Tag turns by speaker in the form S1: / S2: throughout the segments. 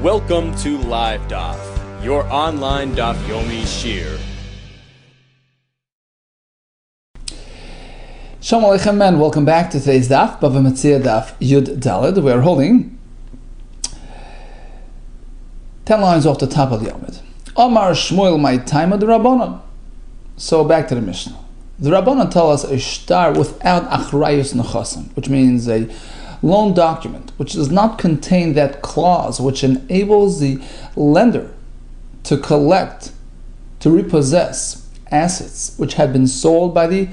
S1: Welcome to Live DAF, your online DAF Yomi Shir.
S2: Shalom Aleichem and welcome back to today's DAF, Bava Metzia DAF Yud Daled. We are holding 10 lines off the top of the Amud. Amar Shmuel my time of the Rabbanon. So back to the Mishnah. The Rabbanon tell us a shtar without achrayus nechasim, which means a loan document which does not contain that clause which enables the lender to collect, to repossess assets which had been sold by the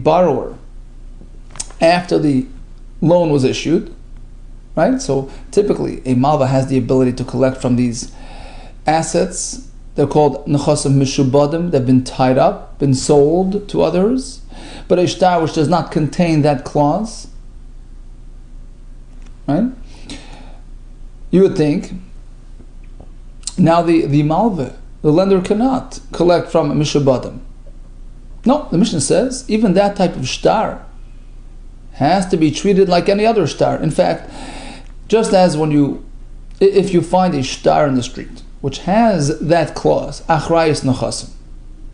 S2: borrower after the loan was issued, right? So typically a malva has the ability to collect from these assets. They're called nechasim mishubadim. They've been tied up, been sold to others. But a shtar which does not contain that clause, right? You would think now the malva, the lender, cannot collect from mishubadim. No, the Mishnah says even that type of shtar has to be treated like any other shtar. In fact, just as if you find a shtar in the street which has that clause, achrayus nechasim,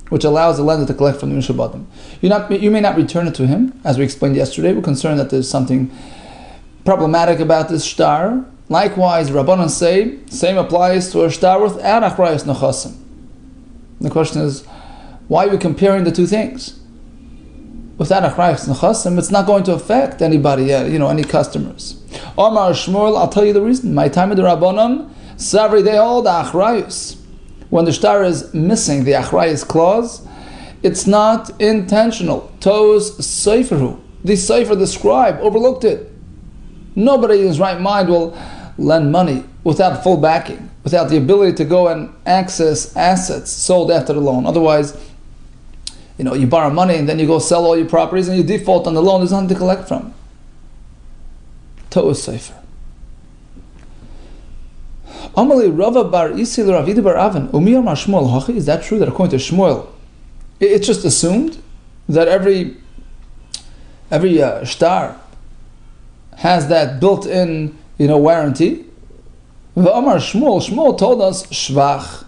S2: which allows the lender to collect from the mishubadim, you may not return it to him. As we explained yesterday, we're concerned that there's something problematic about this shtar. Likewise, Rabbanan say, same applies to a shtar without achrayus nechasim. The question is, why are we comparing the two things? Without achrayus nechasim, it's not going to affect anybody, any customers. Omar Shmuel, I'll tell you the reason. My time of the Rabbanan, Savri, they hold achrayus. When the shtar is missing the achrayus clause, it's not intentional. Tos seiferhu. The seifer, the scribe, overlooked it. Nobody in his right mind will lend money without full backing, without the ability to go and access assets sold after the loan. Otherwise, you borrow money and then you go sell all your properties and you default on the loan. There's nothing to collect from. Tos seifer. Amalei Rava bar Isi Ravida bar Avan Umiyar Mar Shmuel Hachi. Is that true that according to Shmuel, it's just assumed that every shtar has that built-in warranty? Amar Shmuel told us shvach,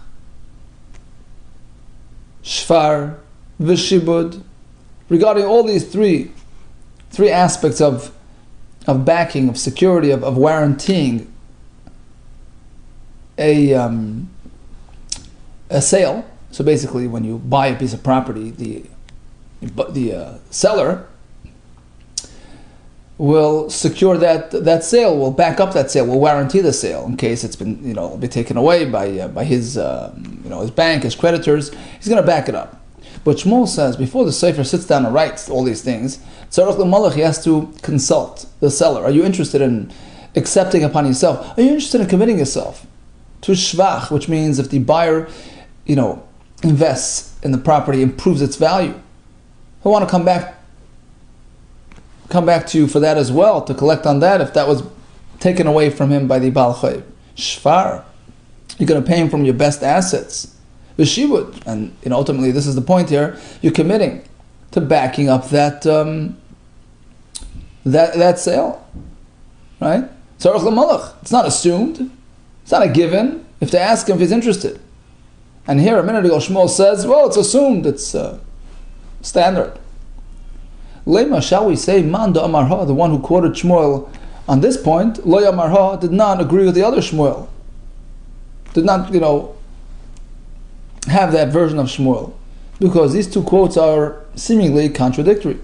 S2: shfar, v'shibud, regarding all these three aspects of backing, of security, of warrantying a sale. So basically, when you buy a piece of property, the seller will secure that sale, will back up that sale, will warranty the sale in case it's been be taken away by his his bank, his creditors. He's going to back it up. But Shmuel says before the sefer sits down and writes all these things, tzarich l'malach, he has to consult the seller. Are you interested in accepting upon yourself? Are you interested in committing yourself to shvach, which means if the buyer, invests in the property, improves its value, he'll want to come back to you for that as well, to collect on that if that was taken away from him by the Baal Chayv. Shfar, you're going to pay him from your best assets. V'shibud, and ultimately this is the point here, you're committing to backing up that sale, right? Tzarich l'malach, it's not assumed. It's not a given. If they ask him if he's interested. And here a minute ago Shmuel says, well, it's assumed, it's standard. Lema, shall we say, Man da Amarha, the one who quoted Shmuel on this point, Lo Amarha, did not agree with the other Shmuel. Did not, have that version of Shmuel. Because these two quotes are seemingly contradictory.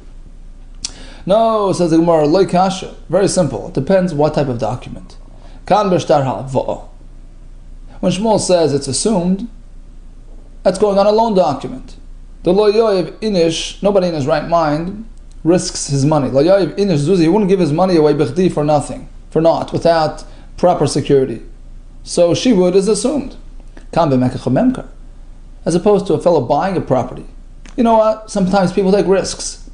S2: No, says the Gemara, Lo kasha. Very simple. It depends what type of document. Kan b'shtar ha'vo'ah. When Shmuel says it's assumed, that's going on a loan document. The lo yoyev inish, nobody in his right mind risks his money. Lo yoyev inish zuzi, he wouldn't give his money away b'chdi for nothing, for naught, without proper security. So shivud is assumed. Kan b'mekach memkar. As opposed to a fellow buying a property. You know what? Sometimes people take risks.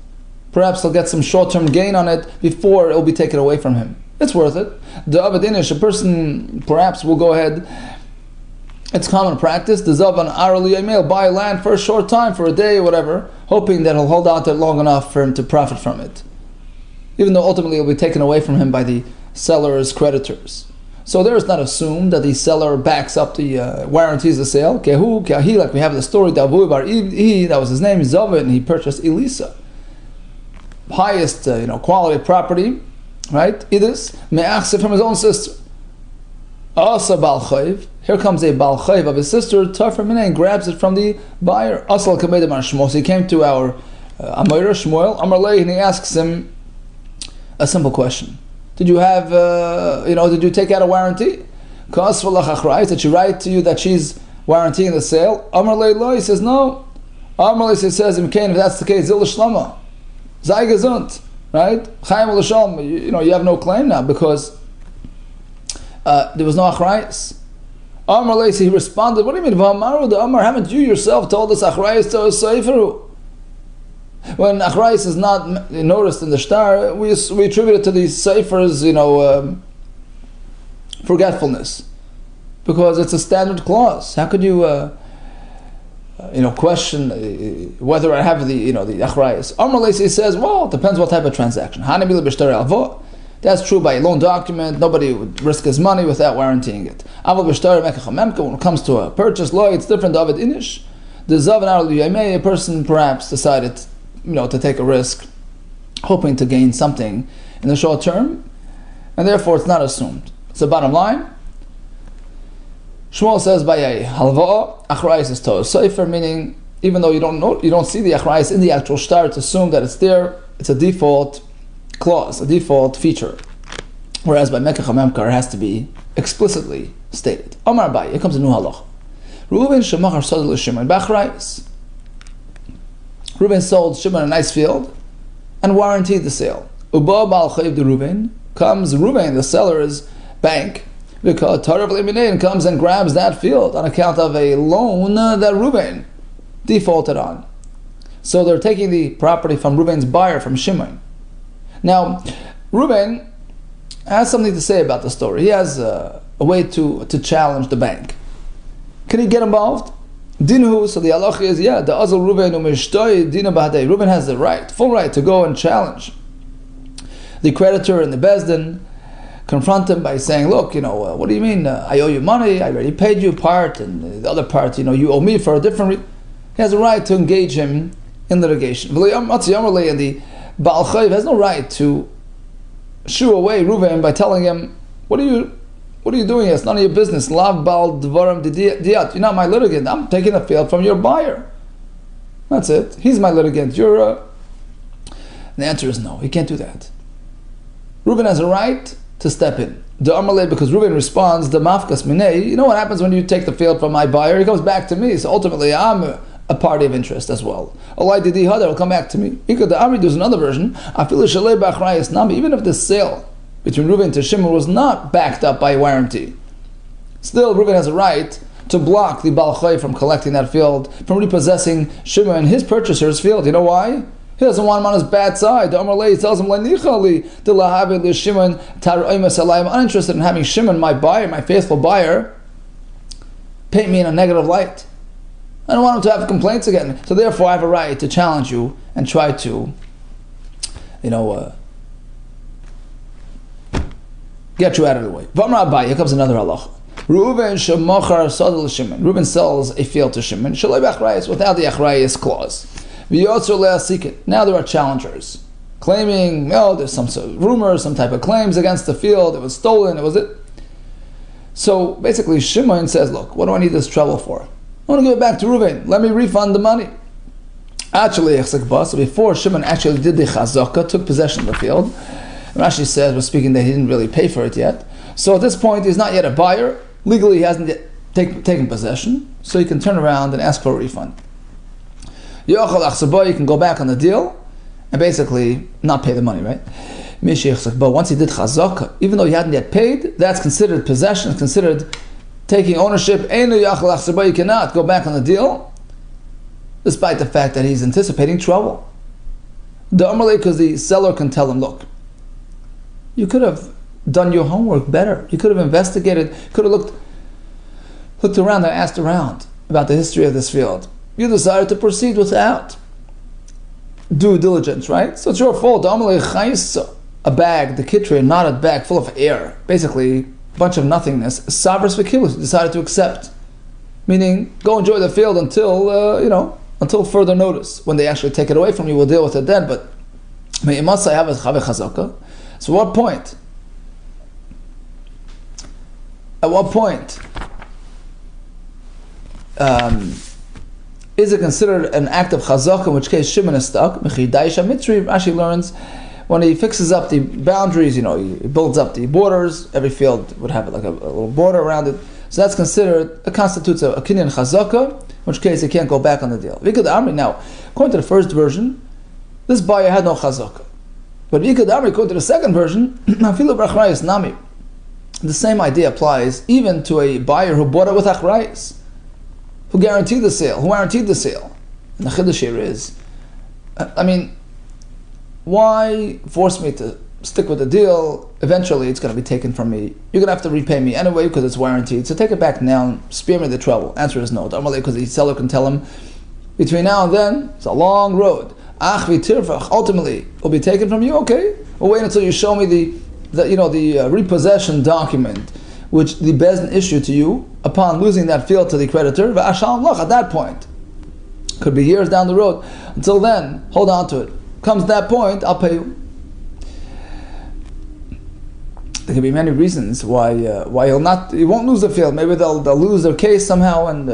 S2: Perhaps they'll get some short-term gain on it before it will be taken away from him. It's worth it. The Avad Inish, a person perhaps will go ahead. It's common practice. The Zav, an hourly email, buy land for a short time, for a day or whatever, hoping that he'll hold out to it long enough for him to profit from it. Even though ultimately it will be taken away from him by the seller's creditors. So there is not assumed that the seller backs up the warranties the sale. Kehu, kehi, like we have the story, that was his name, Zavin, and he purchased Elisa. Highest quality property, right? Idis, me'achse from his own sister. Asa bal chayv, here comes a bal chayv of his sister, Tafar Minay, and grabs it from the buyer. Asal kamedem on Shmuel. So he came to our Amayra Shmuel, Amar Lei, and he asks him a simple question. Did you have, did you take out a warranty? Did she write to you that she's warrantying the sale? Amar Lei Lo, he says no. Amar Lei says, if that's the case, Zil Shlama, Zai Gesund, right? Chaim L'Shalom, you have no claim now because there was no achrayis. Amar Lei, he responded, what do you mean? V'amaru the Amar, haven't you yourself told us achrayis to a seferu? When achrayis is not noticed in the shtar, we attribute it to the sefer's, forgetfulness, because it's a standard clause. How could you, question whether I have the achrayis? Amar Lei says, well, it depends what type of transaction. That's true by a loan document. Nobody would risk his money without warrantying it. When it comes to a purchase law, it's different. David Inish, the Zavan a person perhaps decided, to take a risk, hoping to gain something in the short term, and therefore it's not assumed. So bottom line, Shmuel says by a halva, achrayis is to sefer, meaning even though you don't see the achrayis in the actual shtar, it's assumed that it's there. It's a default clause, a default feature, whereas by Mekach HaMemkar it has to be explicitly stated. Omar Abai, here comes a new halach. Reuven shemachar sodel Shimon b'achrayis. Reuven sold Shimon a nice field and warranted the sale. Uba bal chayiv de Reuven, comes Reuven, the seller's bank, because Tarav Leminayin comes and grabs that field on account of a loan that Reuven defaulted on. So they're taking the property from Reuven's buyer, from Shimon. Now, Reuven has something to say about the story. He has a way to challenge the bank. Can he get involved? Dinhu, so the halacha is, the azal Reuven u'mishtoi dina b'hadei. Reuven has the right, full right, to go and challenge the creditor and the bezdin, confront him by saying, look, what do you mean? I owe you money, I already paid you part, and the other part, you owe me for a different reason. He has a right to engage him in litigation. And the Baal Chayv has no right to shoo away Reuven by telling him, what are you doing here? It's none of your business. Lav Baal Dvarim Diyat. You're not my litigant. I'm taking the field from your buyer. That's it. He's my litigant. The answer is no. He can't do that. Reuven has a right to step in. The Amalei, because Reuven responds, the Mafkas Minei, you know what happens when you take the field from my buyer? He comes back to me. So ultimately, I'm a party of interest as well. Allah didi hada will come back to me. There's another version. Even if the sale between Reuven to Shimon was not backed up by a warranty, still Reuven has a right to block the Baal Chayv from collecting that field, from repossessing Shimon, his purchaser's field. You know why? He doesn't want him on his bad side. The Amar Lei tells him, I'm uninterested in having Shimon, my buyer, my faithful buyer, paint me in a negative light. I don't want him to have complaints again. So therefore I have a right to challenge you and try to, get you out of the way. V'amar Abai, here comes another halacha. Reuven shemachar sadel Shimon. Reuven sells a field to Shimon, shaloi b'achrayis, without the achrayis clause. V'yotzer le'asikin. Now there are challengers claiming, there's some sort of rumors, some type of claims against the field. It was stolen. It was it. So basically, Shimon says, "Look, what do I need this trouble for? I want to give it back to Reuven. Let me refund the money." Actually, so before Shimon actually did the chazaka, took possession of the field, Rashi says, we're speaking that he didn't really pay for it yet. So at this point, he's not yet a buyer. Legally, he hasn't yet taken possession. So he can turn around and ask for a refund. You can go back on the deal and basically not pay the money, right? But once he did chazaka, even though he hadn't yet paid, that's considered possession, considered taking ownership. You cannot go back on the deal, despite the fact that he's anticipating trouble. The Amalei, because the seller can tell him, look, you could have done your homework better. You could have investigated, could have looked around and asked around about the history of this field. You decided to proceed without due diligence, right? So it's your fault. A bag, the kitri, not a bag full of air. Basically, bunch of nothingness, Savras V'Kilus, decided to accept. Meaning, go enjoy the field until, until further notice. When they actually take it away from you, we'll deal with it then, but so what point? At what point is it considered an act of chazaka, in which case Shimon is stuck? Rashi learns when he fixes up the boundaries, he builds up the borders. Every field would have like a little border around it. So that's considered, it constitutes a kinyan chazaka, in which case he can't go back on the deal. Now, according to the first version, this buyer had no chazaka. But according to the second version, the same idea applies even to a buyer who bought it with achrayis, who guaranteed the sale, And the chiddush here is, why force me to stick with the deal? Eventually it's going to be taken from me. You're going to have to repay me anyway because it's warranted. So take it back now, spare me the trouble. Answer is no. Because the seller can tell him, between now and then, it's a long road. Ultimately, it will be taken from you. Okay, we'll wait until you show me the repossession document, which the Bezdin issued to you upon losing that field to the creditor. At that point, could be years down the road. Until then, hold on to it. Comes that point, I'll pay you. There can be many reasons why he won't lose the field. Maybe they'll lose their case somehow, and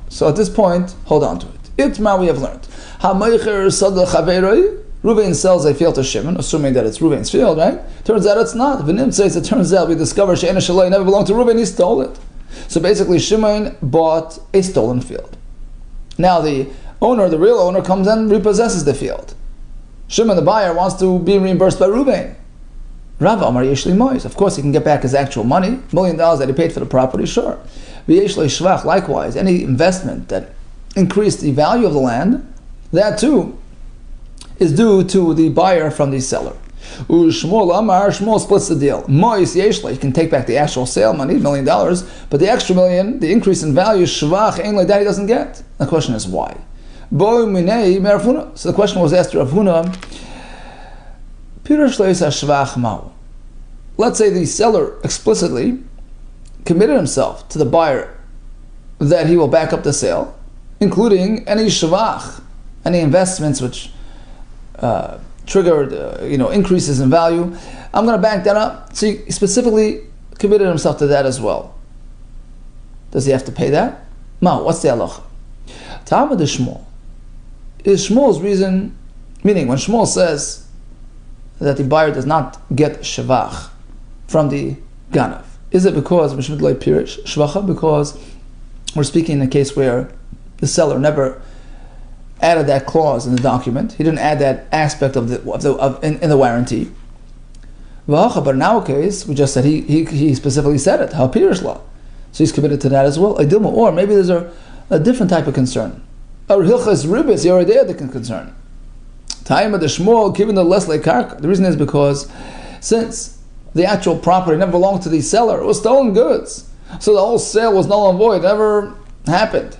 S2: So at this point, hold on to it. Itma, we have learned. Reuven sells a field to Shimon, assuming that it's Reuven's field, right? Turns out it's not. Vinim says it turns out we discover She'ena Shaloi never belonged to Reuven, he stole it. So basically Shimon bought a stolen field. Now the real owner, comes and repossesses the field. Shimon, the buyer, wants to be reimbursed by Reuven. Rav Amar Yeshli Mois. Of course he can get back his actual money, $1 million that he paid for the property, sure. V'yeshli Shvach, likewise, any investment that increased the value of the land, that too is due to the buyer from the seller. Shmuel splits the deal. Mois Yeshli, he can take back the actual sale money, $1 million, but the extra $1 million, the increase in value, Shvach, ain't like that, he doesn't get. The question is why? So the question was asked to Rav Huna, let's say the seller explicitly committed himself to the buyer that he will back up the sale, including any shvach, any investments which triggered increases in value. I'm going to bank that up. So he specifically committed himself to that as well. Does he have to pay that? No. What's the halacha? Ta'amad Shmuel. Is Shmuel's reason, meaning when Shmuel says that the buyer does not get shvach from the ganav, is it because because we're speaking in a case where the seller never added that clause in the document? He didn't add that aspect in the warranty. But in our case, we just said he specifically said it. How so he's committed to that as well. Or maybe there's a different type of concern. Or hilchas ribis, you're already there, the concern. Time of the Shmuel, given the Leslie Karka. The reason is because since the actual property never belonged to the seller, it was stolen goods. So the whole sale was null and void, never happened.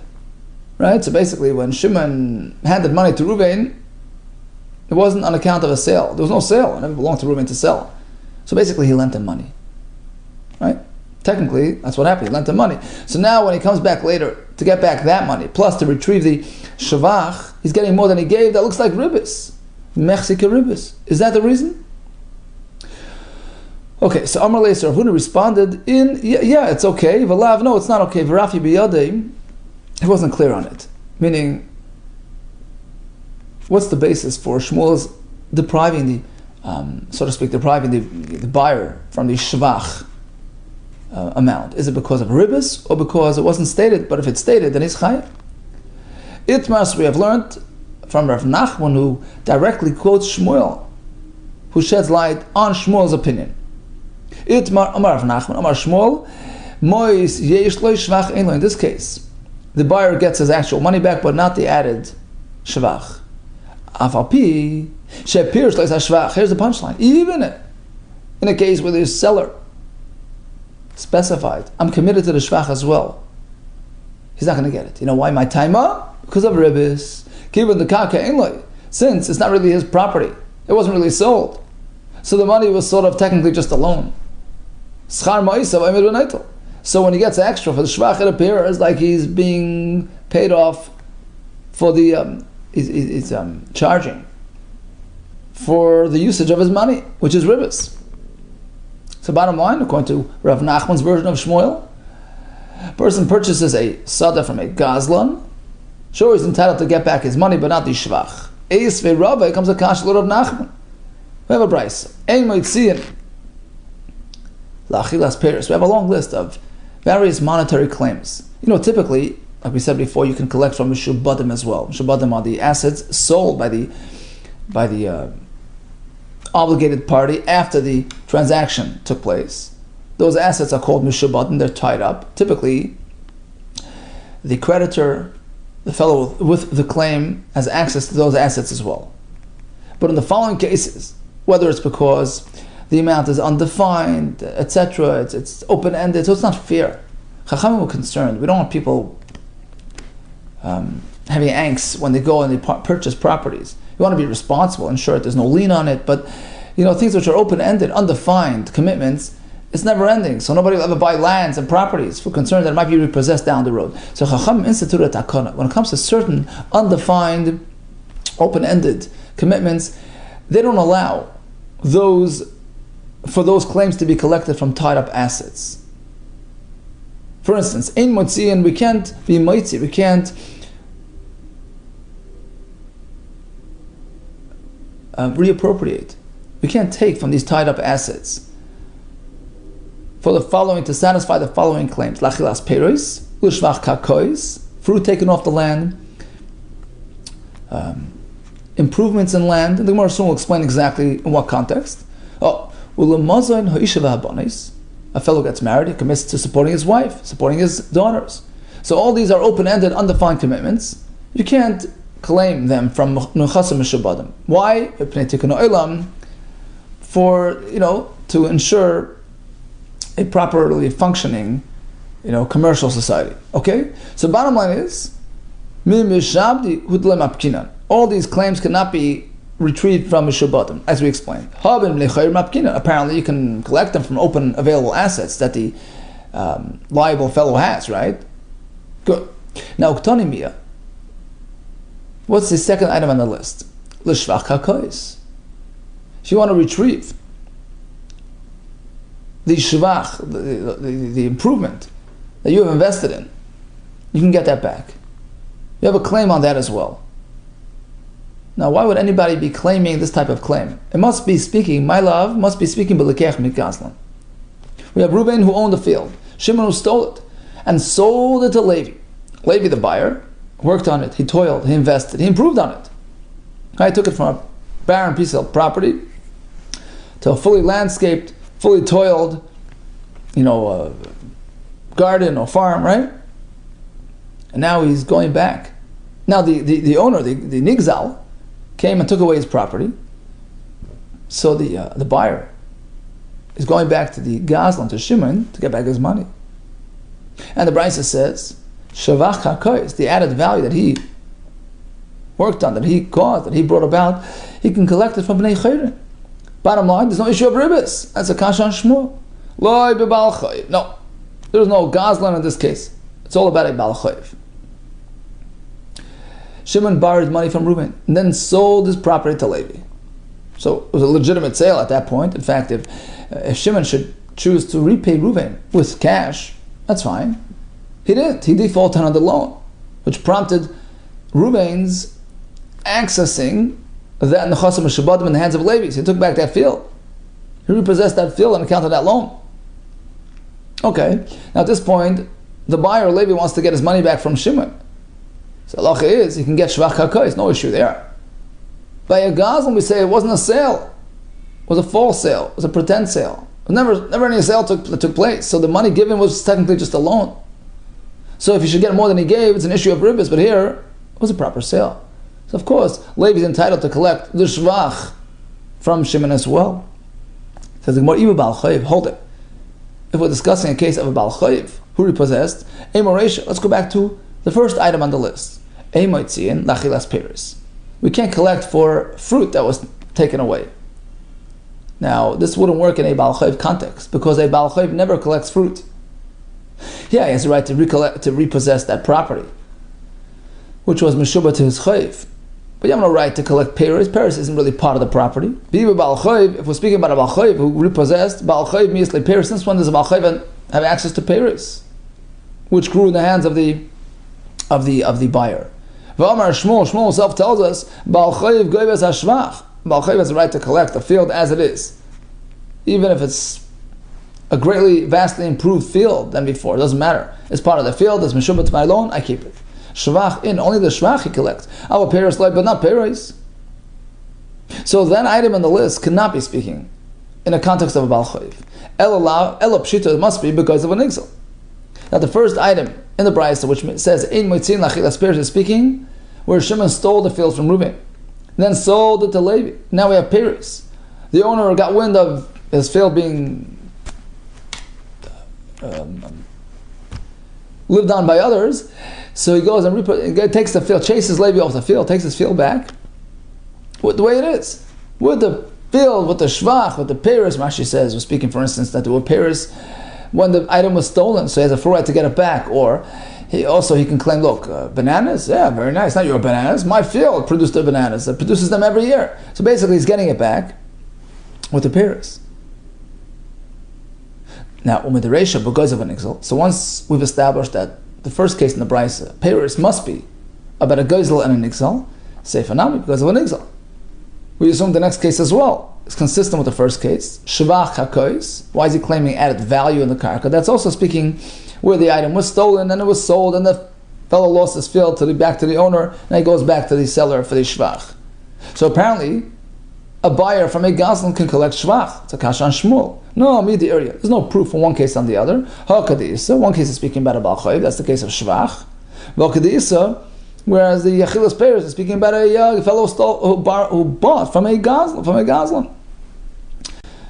S2: Right? So basically when Shimon handed money to Reuven, it wasn't on account of a sale. There was no sale. It never belonged to Reuven to sell. So basically he lent him money. Right? Technically, that's what happened. He lent him money. So now when he comes back later to get back that money, plus to retrieve the shavach, he's getting more than he gave. That looks like ribis. Mechsika ribis. Is that the reason? Okay, so Amar Leiser Huna responded yeah, it's okay. V'lav, no, it's not okay. V'rafi biyadei, he wasn't clear on it. Meaning, what's the basis for Shmuel's depriving the buyer from the shvach amount? Is it because of ribis or because it wasn't stated? But if it's stated, then it's chayav. Itmas, we have learned from Rav Nachman, who directly quotes Shmuel, who sheds light on Shmuel's opinion. Itmar Amar Rav Nachman, Amar Shmuel, Mois Yesh Lo Shvach Ein Lo. In this case, the buyer gets his actual money back, but not the added shvach. Afapi Shepir Shlo Shvach. Here's the punchline. Even in a case where the seller specified, I'm committed to the shvach as well, he's not going to get it. You know why? My taima? Because of ribis. Given the kaka inlay, since it's not really his property, it wasn't really sold, so the money was sort of technically just a loan. Schar ma'isa v'aymed v'neitel. So when he gets extra for the shvach, it appears like he's being paid off for the he's charging for the usage of his money, which is ribbis. So bottom line, according to Rav Nachman's version of Shmuel, a person purchases a sada from a gazlan, sure he's entitled to get back his money, but not the shvach. Eis ve'rava comes a kash Rav Nachman. We have a brayso. Ein moitziin lachilas peres. We have a long list of various monetary claims. You know, typically, like we said before, you can collect from mishubadim as well. Mishubadim are the assets sold by the obligated party after the transaction took place. Those assets are called mishubadim. They're tied up. Typically, the creditor, the fellow with the claim, has access to those assets as well. But in the following cases, whether it's because the amount is undefined, etc., it's open-ended, so it's not fair. Chachamim were concerned. We don't want people having angst when they go and they purchase properties. You want to be responsible, ensure that there's no lien on it, but things which are open-ended, undefined commitments, it's never-ending. So nobody will ever buy lands and properties for concern that it might be repossessed down the road. So Chachamim instituted takana. When it comes to certain undefined, open-ended commitments, they don't allow those claims to be collected from tied-up assets. For instance, in motziin, we can't be motzi, we can't reappropriate. We can't take from these tied-up assets for the following, to satisfy the following claims: lachilas peros, ushvach kakois, fruit taken off the land, improvements in land, and the Gemara soon will explain exactly in what context. A fellow gets married, he commits to supporting his wife, supporting his daughters. So all these are open-ended, undefined commitments. You can't claim them from Nuchasim Mishabadim. Why? To ensure a properly functioning, commercial society. So bottom line is, all these claims cannot be retrieved from Mishabadim, as we explained. Apparently you can collect them from open available assets that the liable fellow has, right? Good. Now, Ktonimiyah. What's the second item on the list? L'shvach hakois. If you want to retrieve the shvach, the improvement that you have invested in, you can get that back. You have a claim on that as well. Now, why would anybody be claiming this type of claim? It must be speaking, my love, must be speaking b'lekech mikazlan. We have Reuben who owned the field, Shimon who stole it, and sold it to Levi. Levi, the buyer, worked on it, he toiled, he invested, he improved on it. I took it from a barren piece of property to a fully landscaped, fully toiled, garden or farm, right? And now he's going back. Now the owner, the nigzal, came and took away his property. So the buyer is going back to the Gazlan, to Shimon, to get back his money. And the Brisa says, Shavach HaKois, the added value that he worked on, that he caused, that he brought about, he can collect it from Bnei Chayrin. Bottom line, there's no issue of ribbis. That's a kasha on Shmuel. Loi b'bal chayiv. No, there's no Gazlan in this case. It's all about a bal chayiv. Shimon borrowed money from Reuben and then sold his property to Levi. So it was a legitimate sale at that point. In fact, if Shimon should choose to repay Reuben with cash, that's fine. He didn't. He defaulted on the loan, which prompted Reuben's accessing that nechasim shabadim in the hands of Levi. So he took back that field. He repossessed that field on account of that loan. Okay. Now at this point, the buyer, Levi, wants to get his money back from Shimon. So Allah is, he can get shvach hakois, no issue there. By a gazlan, we say it wasn't a sale. It was a false sale. It was a pretend sale. Never any sale took place. So the money given was technically just a loan. So if he should get more than he gave, it's an issue of ribbis. But here, it was a proper sale. So of course, Levi is entitled to collect the shvach from Shimon as well. Says the Gemara, Bal Chayiv, hold it. If we're discussing a case of a Bal Chayiv who repossessed, let's go back to the first item on the list. We can't collect for fruit that was taken away. Now, this wouldn't work in a Baal Chayv context, because a Baal Chayv never collects fruit. Yeah, he has the right to repossess that property, which was Meshubah to his Chayv. But you have no right to collect Paris. Paris isn't really part of the property. If we're speaking about a Baal Chayv who repossessed, Baal Chayv means Paris. Since when does a Baal Chayv have access to Paris, which grew in the hands of the buyer? V'amar Shmuel himself tells us, Baal Chayv goyves hashvach. Baal Chayv has the right to collect the field as it is, even if it's a vastly improved field than before. It doesn't matter. It's part of the field. It's Meshubah to my loan. I keep it. Shvach in, only the shvach he collects. Our Paris like, but not Paris. So that item on the list cannot be speaking in the context of a Baal Chayv. Ela pshita, it must be because of an exil. Now the first item in the Brisa, which says Ein Moitzin Lachilas Paris, is speaking where Shimon stole the field from Reuben, then sold it to Levi. Now we have Paris. The owner got wind of his field being lived on by others, so he goes and takes the field, chases Levi off the field, takes his field back with the way it is, with the field, with the shvach, with the Paris. Rashi says, we're speaking for instance that there were Paris when the item was stolen, so he has a full right to get it back. Or he can claim, look, bananas, yeah, very nice, not your bananas, my field produced the bananas, it produces them every year. So basically he's getting it back with the Paris. Now, umidiresha because of an exil. So once we've established that the first case in the Brisa, Paris must be about a gezel and an exil, seifanami because of an exil. We assume the next case as well is consistent with the first case. Shvach hakois. Why is he claiming added value in the karka? That's also speaking where the item was stolen and it was sold, and the fellow lost his field back to the owner, and he goes back to the seller for the shvach. So apparently, a buyer from a gazlan can collect shvach. It's a kashan shmuel. No, meet the area. There's no proof from one case on the other. Hakadisa. One case is speaking about a Baal Chayv. That's the case of shvach. V'akadisa. Whereas the Achilas Paris is speaking about a fellow who bought from a gazlan.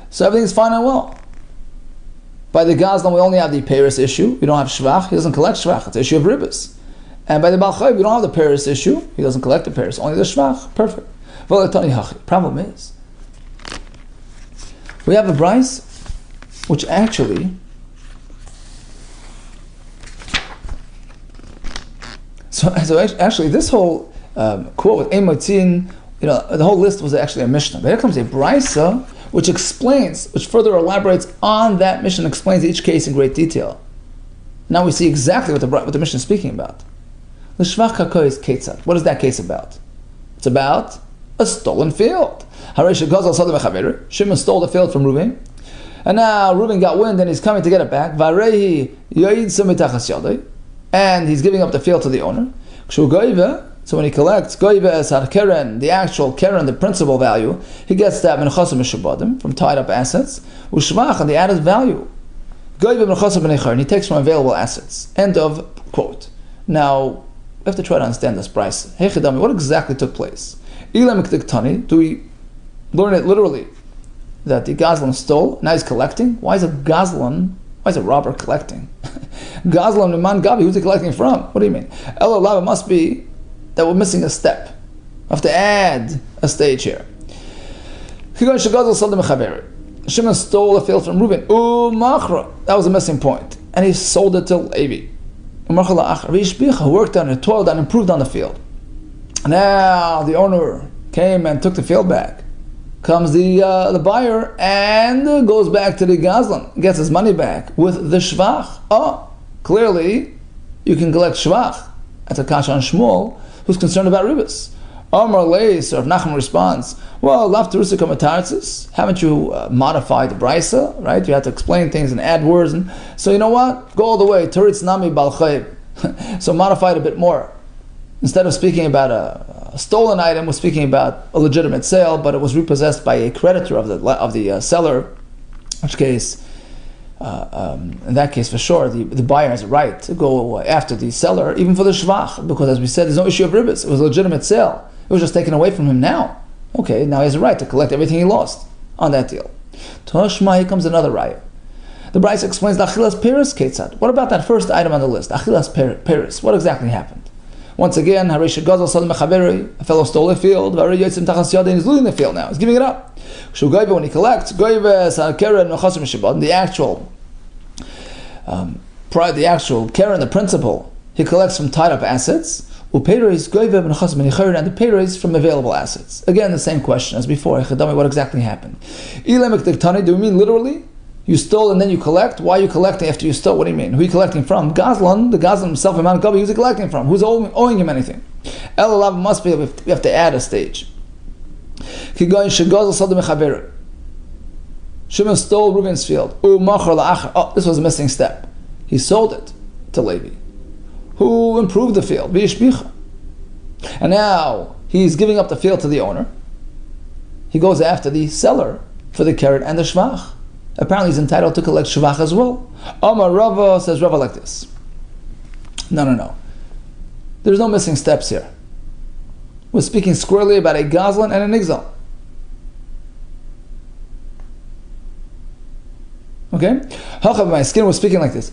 S2: So everything's fine and well. By the gazlan, we only have the Paris issue. We don't have shvach. He doesn't collect shvach. It's an issue of ribis. And by the Baal Chayv, we don't have the Paris issue. He doesn't collect the Paris. Only the shvach. Perfect. Problem is, we have a Bryce which actually so actually this whole quote with Ein Moitzin, the whole list was actually a Mishnah. But here comes a Brisa which further elaborates on that Mishnah, explains each case in great detail. Now we see exactly what the Mishnah is speaking about. The Shvach HaKois Ketzad. What is that case about? It's about a stolen field. Shimon stole the field from Reuben, and now Reuben got wind and he's coming to get it back. And he's giving up the field to the owner. So when he collects the actual keren, the principal value, he gets that from tied up assets, and the added value. And he takes from available assets. End of quote. Now we have to try to understand this Bryce. What exactly took place? Do we learn it literally that the gazlan stole, now he's collecting? Why is a robber collecting? Gazlan Niman Gabi, who's he collecting from? What do you mean? Ela must be that we're missing a step. We have to add a stage here. Shimon stole a field from Reuben. That was a missing point. And he sold it to Levi. Who worked on it, toiled and improved on the field. Now the owner came and took the field back. Comes the buyer and goes back to the gazlan, gets his money back with the shvach. Oh, clearly you can collect shvach. That's a kasha on Shmuel, who's concerned about ribis. Amar Leis, or if Nachman responds, well, lav terusa kamatarzis. Haven't you modified the brisa? Right? You have to explain things and add words. And so you know what? Go all the way. Teritz nami bal chayv. So modify it a bit more. Instead of speaking about a stolen item, we're speaking about a legitimate sale, but it was repossessed by a creditor of the seller. In which case, in that case, for sure, the buyer has a right to go after the seller, even for the shvach, because as we said, there's no issue of ribis. It was a legitimate sale. It was just taken away from him now. Okay, now he has a right to collect everything he lost on that deal. Toshma, here comes another raya. The Bryce explains the Achilas Paris Ketzad. What about that first item on the list? Achilas Paris. What exactly happened? Once again, a fellow stole a field, and he's losing the field now. He's giving it up. When he collects, the actual keren, the principal, he collects from tied up assets, and the payres from available assets. Again, the same question as before. What exactly happened? Do we mean literally? You stole and then you collect? Why are you collecting after you stole? What do you mean? Who are you collecting from? Gazlan, the Gazlan himself, who's he collecting from? Who's owing him anything? El must be, we have to add a stage. Shimon stole Reuben's field. Oh, this was a missing step. He sold it to Levi, who improved the field. And now he's giving up the field to the owner. He goes after the seller for the carrot and the shvach. Apparently he's entitled to collect shvach as well. Amar Rava, says Rava like this. No. There's no missing steps here. We're speaking squarely about a gazlan and an igzal. Okay? My skin was speaking like this.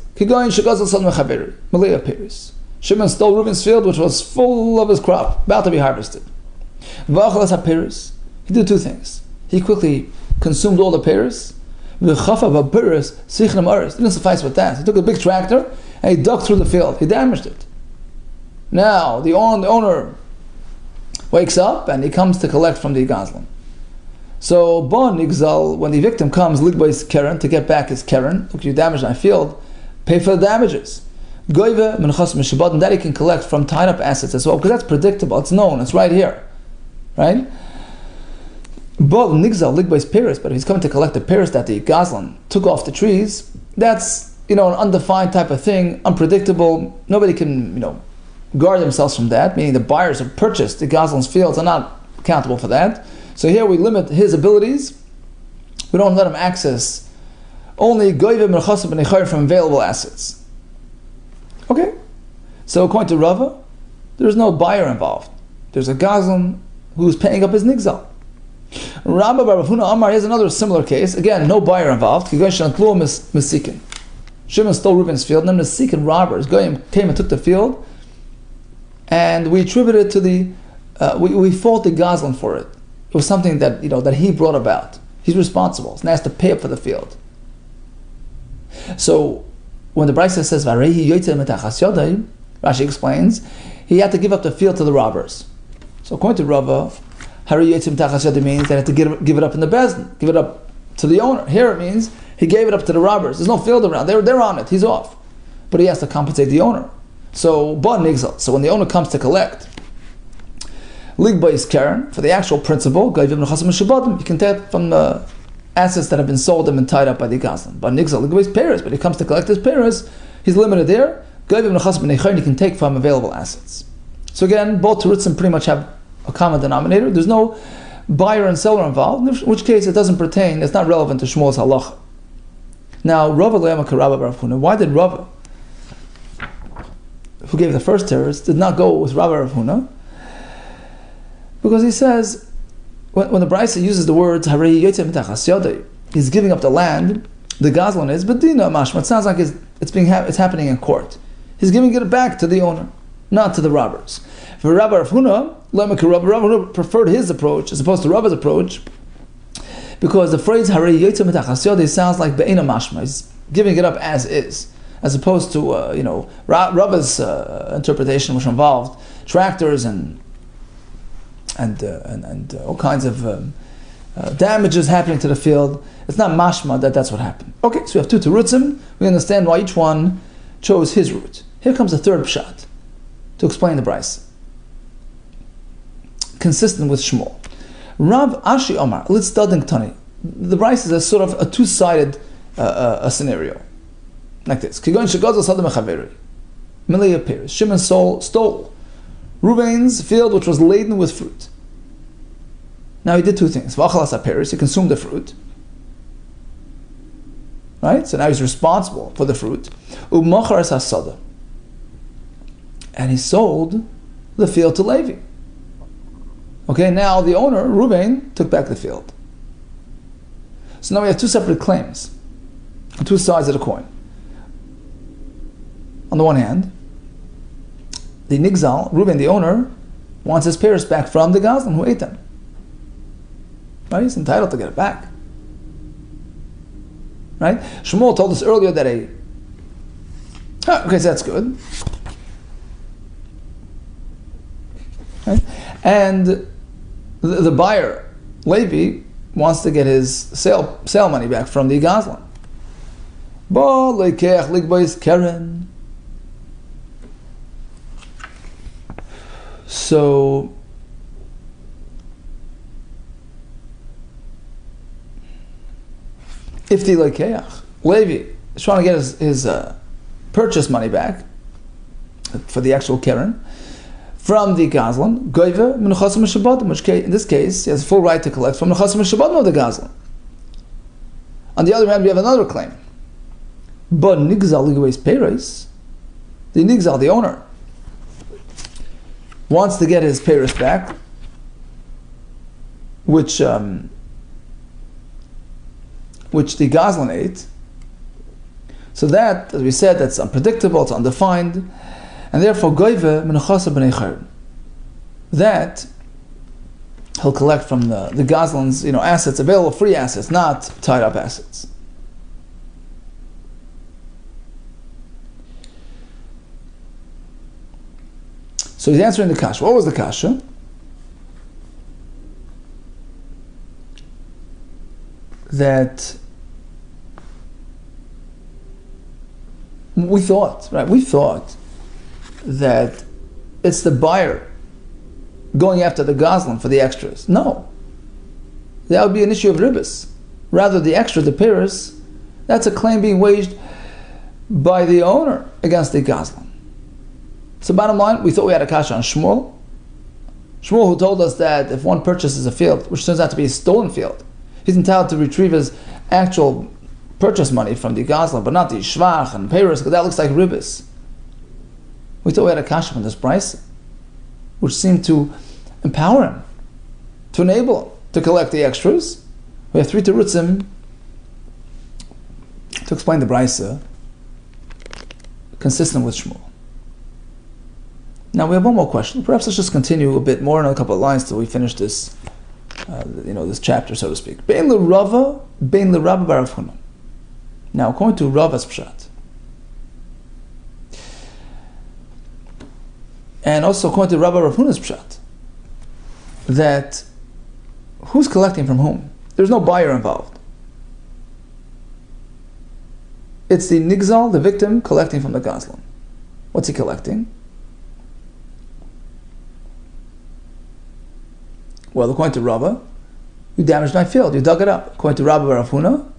S2: Shimon stole Reuben's field, which was full of his crop, about to be harvested. He did two things. He quickly consumed all the pears. Didn't suffice with that. He took a big tractor and he dug through the field. He damaged it. Now the owner wakes up and he comes to collect from the gazlan. So Bon Igzal, when the victim comes, Ligboy's keren, to get back his keren, look, you damaged my field, pay for the damages. Goive Menchas Mishabad, and that he can collect from tied up assets as well, because that's predictable, it's known, it's right here. Right? Bon Igzal, Ligboy's Paris, but if he's coming to collect the Paris that the Gazlan took off the trees, that's an undefined type of thing, unpredictable, nobody can, guard themselves from that, meaning the buyers who purchased the Gazlan's fields are not accountable for that. So here we limit his abilities. We don't let him access only goyvim merchasim and echayr from available assets. Okay? So according to Rava, there's no buyer involved. There's a gazlan who's paying up his nigzal. Rabbi Yehuda Amar has another similar case. Again, no buyer involved. Shimon stole Reuben's field, and then the Mesikin robbers came and took the field, and we attribute it to the we fault the gazlan for it. It was something that that he brought about. He's responsible. And has to pay up for the field. So when the Brisa says Rashi explains, he had to give up the field to the robbers. So according to Rava, means that he had to give it up in the bezdin, give it up to the owner. Here it means he gave it up to the robbers. There's no field around. They're on it. He's off, but he has to compensate the owner. So bon nigzal. So when the owner comes to collect, Ligba is keren for the actual principal. You can take from the assets that have been sold and been tied up by the gazlan. But nigzal Ligba is paris. But he comes to collect his paris, he's limited there. He can take from available assets. So again, both terutzim pretty much have a common denominator. There's no buyer and seller involved, in which case it doesn't pertain. It's not relevant to Shmuel's halacha. Now, Rava le'amaka Rabba Rav Huna. Why did Rava, who gave the first terrorist, did not go with Rabba Rav Huna? Because he says, when the Brisa uses the words Harei Yotzei Mitachas Yodei, he's giving up the land. The gazlan is bedina mashma. It sounds like it's happening in court. He's giving it back to the owner, not to the robbers. For Rabbi Rav Huna, Rabbi Huna preferred his approach as opposed to Rabba's approach, because the phrase Harei Yotzei Mitachas Yodei sounds like be'ena mashma. He's giving it up as is, as opposed to Rabba's interpretation, which involved tractors and all kinds of damages happening to the field. It's not mashma that's what happened. Okay, so we have two terutzim. We understand why each one chose his route. Here comes the third pshat to explain the Brisa, consistent with Shmuel. Rav Ashi Omar, let's study Tani. The Brisa is a sort of a two-sided scenario, like this. Shimon stole Reuben's field, which was laden with fruit. Now he did two things. He consumed the fruit. Right? So now he's responsible for the fruit. And he sold the field to Levi. Okay, now the owner, Reuben, took back the field. So now we have two separate claims, two sides of the coin. On the one hand, the Nigzal, Reuben, the owner, wants his peiros back from the Gazlan who ate them. Right? He's entitled to get it back. Right? Shmuel told us earlier that okay, so that's good. Right? And the buyer, Levi, wants to get his sale money back from the Gazlan. So if the Levi is trying to get his purchase money back for the actual Keren from the Gazlan, Goiva Menuchasim Shabbatim, which in this case he has full right to collect from Menuchasim Shabbatim of the Gazlan. On the other hand, we have another claim. But Nigzal Ligaway's Peiros, the Nigzal, the owner, wants to get his peiros back, which the Gazlan ate. So that, as we said, that's unpredictable, it's undefined, and therefore goive menuchasa b'nei chayrin. That he'll collect from the Gazlan's assets, available free assets, not tied up assets. So he's answering the kasha. What was the kasha? That we thought that it's the buyer going after the Gazlan for the extras. No. That would be an issue of ribbis. Rather, the extra, the peiros, that's a claim being waged by the owner against the Gazlan. So bottom line, we thought we had a kasha on Shmuel. Shmuel, who told us that if one purchases a field, which turns out to be a stolen field, he's entitled to retrieve his actual purchase money from the Gazlan, but not the shvach and peiros, because that looks like ribbis. We thought we had a kasha from this price, which seemed to empower him, to enable him to collect the extras. We have three terutzim to explain the brisa consistent with Shmuel. Now we have one more question. Perhaps let's just continue a bit more in a couple of lines till we finish this, this chapter, so to speak. Bein l'Rava, bein l'Rabba bar Rav Huna. Now, according to Rava's pshat, and also according to Rabbi Rav Huna's pshat, that who's collecting from whom? There's no buyer involved. It's the Nigzal, the victim, collecting from the Gazlan. What's he collecting? Well, according to Rava, you damaged my field, you dug it up. According to Rabbi Rav Huna,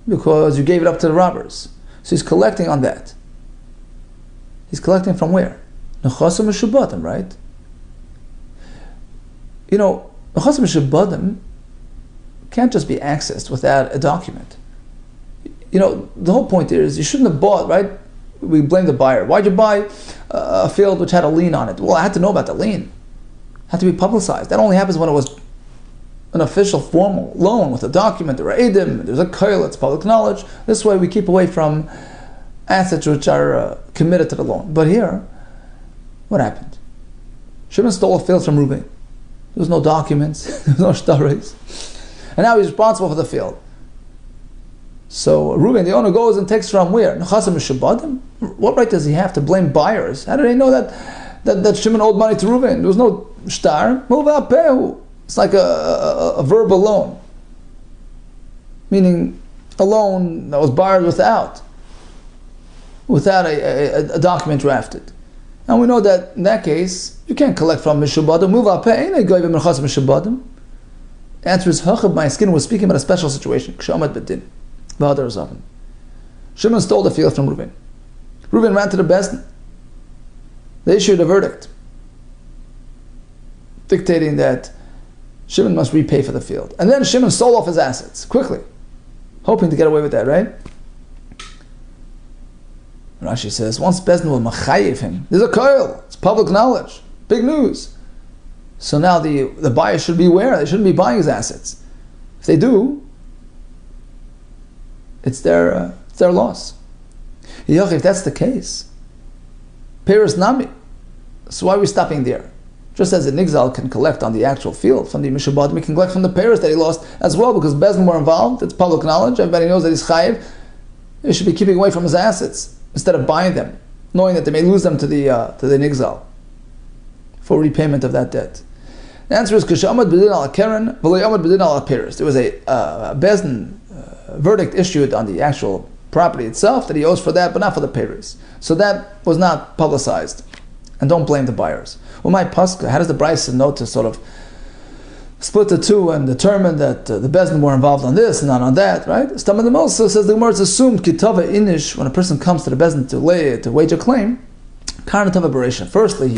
S2: because you gave it up to the robbers. So he's collecting on that. He's collecting from where? Nechasim Meshubadim, right? Nechasim Meshubadim can't just be accessed without a document. The whole point here is you shouldn't have bought, right? We blame the buyer. Why'd you buy a field which had a lien on it? Well, I had to know about the lien. It had to be publicized. That only happens when it was an official formal loan with a document. There are edim, there's a koil, it's public knowledge. This way we keep away from assets which are committed to the loan. But here, what happened? Shimon stole a field from Reuben. There was no documents, there was no shtaris. And now he's responsible for the field. So Reuben, the owner, goes and takes from where? Nechasim Meshubadim? What right does he have to blame buyers? How do they know that Shimon owed money to Reuben? There was no shtar. Mova pehu. It's like a verbal loan, meaning a loan that was borrowed without a document drafted. And we know that in that case, you can't collect from Mishubadim. Mova peh, ain't a goy b'merchas Mishubadim. Answer is, Hachab, my skin was speaking about a special situation. Kshamat bedin. V'hadar zaven. Shimon stole the field from Reuben. Reuben ran to the Bezdin. They issued a verdict dictating that Shimon must repay for the field. And then Shimon sold off his assets, quickly, hoping to get away with that, right? Rashi says, once Bezdin will machayev him, there's a koil, it's public knowledge, big news. So now the buyer should be aware, they shouldn't be buying his assets. If they do, it's their loss. If that's the case, Peres Nami. So why are we stopping there? Just as the Nigzal can collect on the actual field from the Mishabadim, he can collect from the Peres that he lost as well, because Bezdin were involved. It's public knowledge. Everybody knows that he's chayiv. He should be keeping away from his assets instead of buying them, knowing that they may lose them to the Nigzal for repayment of that debt. The answer is Kashamad Bidin al Keren, V'layamad Bidin al Peres. There was a Bezdin verdict issued on the actual property itself that he owes for that, but not for the Peres. So that was not publicized. And don't blame the buyers. Well, my Pascha, how does the Brisa know to sort of split the two and determine that the Bezdin were involved on this and not on that, right? Stam the also says the Gemara, it's assumed kitava inish, when a person comes to the Bezdin to wage a claim, karnatava beration. Firstly,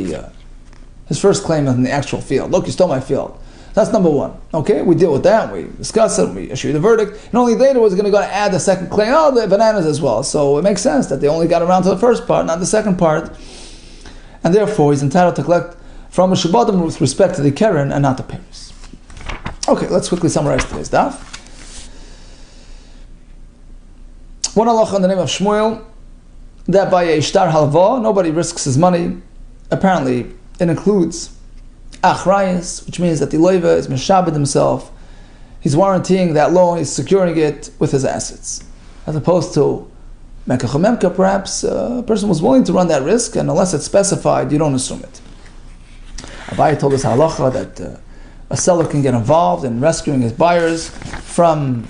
S2: his first claim is in the actual field. Look, you stole my field. That's number one. Okay, we deal with that, we discuss it, we issue the verdict, and only later was going to go to add the second claim, the bananas as well. So it makes sense that they only got around to the first part, not the second part. And therefore, he's entitled to collect from a Shabbatim with respect to the Keren and not the Peres. Okay, let's quickly summarize today's daf. One halacha in the name of Shmuel, that by a shtar halva, nobody risks his money. Apparently, it includes achrayis, which means that the loiva is meshabed himself. He's warranting that loan, he's securing it with his assets. As opposed to Mekach perhaps a person was willing to run that risk, and unless it's specified, you don't assume it. Abaye told us halacha that a seller can get involved in rescuing his buyers from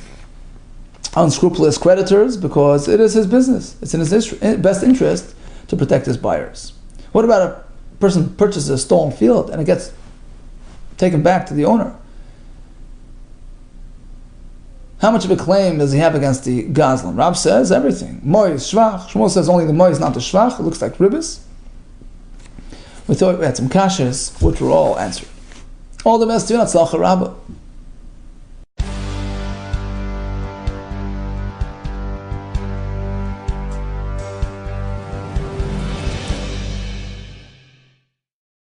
S2: unscrupulous creditors because it is his business. It's in his best interest to protect his buyers. What about a person purchases a stolen field and it gets taken back to the owner? How much of a claim does he have against the Gazlan? Rab says everything. Mois, Shvach. Shmuel says only the Mois, not the Shvach. It looks like Ribbis. We thought we had some kashas, which were all answered. All the best to you, Natzlacha Rabbah.